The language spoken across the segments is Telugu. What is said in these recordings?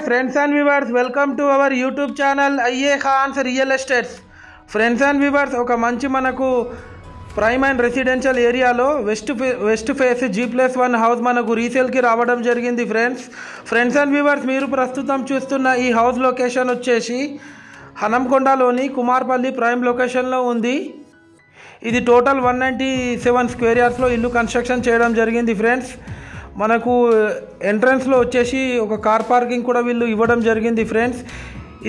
friends and viewers, welcome to our YouTube channel IA Khans Real Estates. Friends and viewers, ఒక మంచి మనకు ప్రైమ్ అండ్ రెసిడెన్షియల్ ఏరియాలో వెస్ట్ ఫేస్ G+1 హౌస్ మనకు రీసేల్కి రావడం జరిగింది ఫ్రెండ్స్ అండ్ వ్యూవర్స్. మీరు ప్రస్తుతం చూస్తున్న ఈ హౌస్ లొకేషన్ వచ్చేసి హనంకొండలోని కుమార్పల్లి ప్రైమ్ లొకేషన్లో ఉంది. ఇది టోటల్ 197 స్క్వేర్ యార్డ్స్లో ఇల్లు కన్స్ట్రక్షన్ చేయడం జరిగింది ఫ్రెండ్స్. మనకు ఎంట్రన్స్లో వచ్చేసి ఒక కార్ పార్కింగ్ కూడా వీళ్ళు ఇవ్వడం జరిగింది ఫ్రెండ్స్.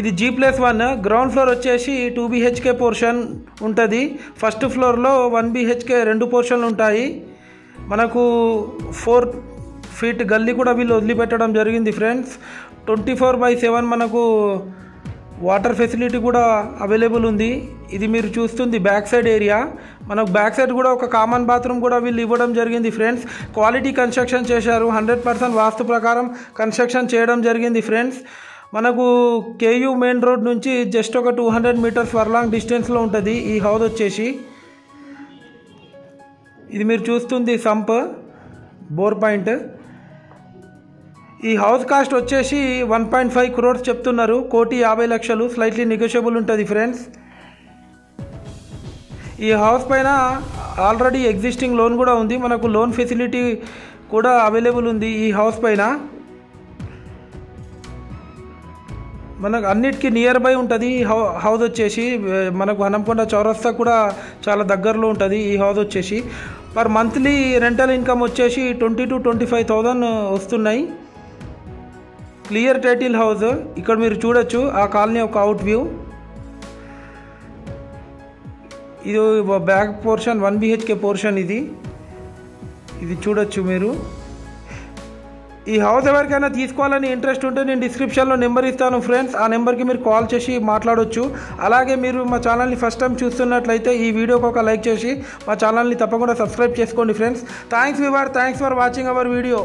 ఇది G+1 గ్రౌండ్ ఫ్లోర్ వచ్చేసి 2 BHK పోర్షన్ ఉంటుంది. ఫస్ట్ ఫ్లోర్లో 1 BHK 2 పోర్షన్లు ఉంటాయి. మనకు 4 ఫీట్ గల్లీ కూడా వీళ్ళు వదిలిపెట్టడం జరిగింది ఫ్రెండ్స్. 24/7 మనకు వాటర్ ఫెసిలిటీ కూడా అవైలబుల్ ఉంది. ఇది మీరు చూస్తుంది బ్యాక్ సైడ్ ఏరియా. మనకు బ్యాక్ సైడ్ కూడా ఒక కామన్ బాత్రూమ్ కూడా వీళ్ళు ఇవ్వడం జరిగింది ఫ్రెండ్స్. క్వాలిటీ కన్స్ట్రక్షన్ చేశారు. 100% వాస్తు ప్రకారం కన్స్ట్రక్షన్ చేయడం జరిగింది ఫ్రెండ్స్. మనకు KU మెయిన్ రోడ్ నుంచి జస్ట్ ఒక 200 మీటర్స్ ఫర్లాంగ్ డిస్టెన్స్లో ఉంటుంది ఈ హౌస్ వచ్చేసి. ఇది మీరు చూస్తుంది సంప్ బోర్ పాయింట్. ఈ హౌస్ కాస్ట్ వచ్చేసి 1.5 crores చెప్తున్నారు. 1,50,00,000 స్లైట్లీ నెగోషియబుల్ ఉంటుంది ఫ్రెండ్స్. ఈ హౌస్ పైన ఆల్రెడీ ఎగ్జిస్టింగ్ లోన్ కూడా ఉంది. మనకు లోన్ ఫెసిలిటీ కూడా అవైలబుల్ ఉంది ఈ హౌస్ పైన. మనకు అన్నిటికీ నియర్ బై ఉంటుంది ఈ హౌస్ వచ్చేసి. మనకు హనంకొండ చౌరస్తా కూడా చాలా దగ్గరలో ఉంటుంది ఈ హౌస్ వచ్చేసి. పర్ మంత్లీ రెంటల్ ఇన్కమ్ వచ్చేసి 20,000 to 25,000 వస్తున్నాయి. Clear title house. ఇక్కడ మీరు చూడొచ్చు ఆ కాలనీ ఒక అవుట్ వ్యూ. ఇది బ్యాక్ పోర్షన్ 1 BHK పోర్షన్. ఇది చూడొచ్చు మీరు. ఈ హౌస్ ఎవరికైనా తీసుకోవాలని ఇంట్రెస్ట్ ఉంటే నేను డిస్క్రిప్షన్లో నెంబర్ ఇస్తాను ఫ్రెండ్స్. ఆ నెంబర్కి మీరు కాల్ చేసి మాట్లాడవచ్చు. అలాగే మీరు మా ఛానల్ని ఫస్ట్ టైం చూస్తున్నట్లయితే ఈ వీడియోకి ఒక లైక్ చేసి మా ఛానల్ని తప్పకుండా సబ్స్క్రైబ్ చేసుకోండి friends. Thanks viewer, thanks for watching our video.